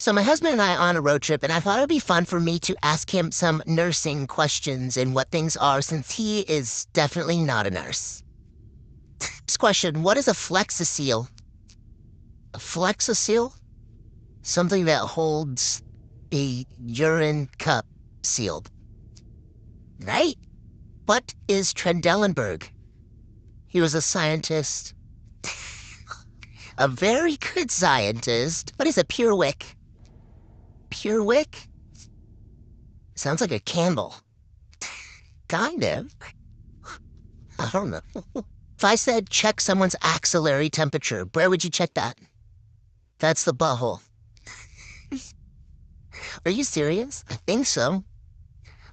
So my husband and I are on a road trip, and I thought it would be fun for me to ask him some nursing questions and what things are, since he is definitely not a nurse. This question, what is a flexocele? A flexocele? Something that holds a urine cup sealed. Right? What is Trendelenburg? He was a scientist. A very good scientist. What is a pure wick? Pure wick? Sounds like a candle. Kind of. I don't know. If I said check someone's axillary temperature, where would you check that? That's the butthole. Are you serious? I think so.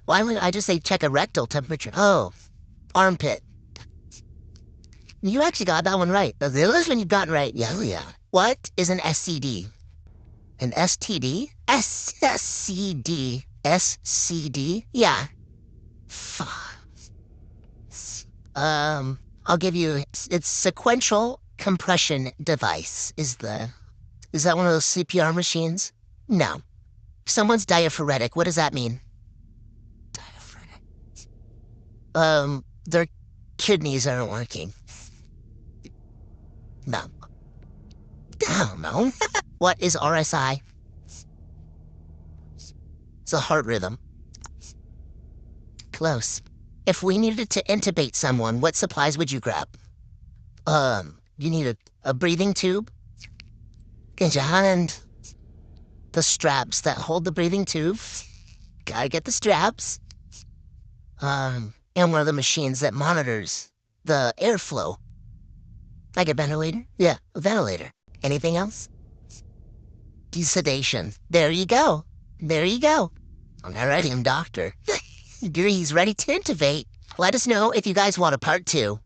Why would I just say check a rectal temperature? Oh, armpit. You actually got that one right. The other one you got right. Yeah, oh yeah. What is an SCD? An STD? SCD. SCD? Yeah. I'll give you, it's sequential compression device is that one of those CPR machines? No. Someone's diaphoretic. What does that mean? Diaphoretic. Their kidneys aren't working. No. I don't know. What is RSI? It's a heart rhythm. Close. If we needed to intubate someone, what supplies would you grab? You need a breathing tube? Get your hand. The straps that hold the breathing tube. Gotta get the straps. And one of the machines that monitors the airflow. Like a ventilator? Yeah, a ventilator. Anything else? Desedation. There you go. There you go. All right, him, doctor. He's ready to intubate. Let us know if you guys want a part 2.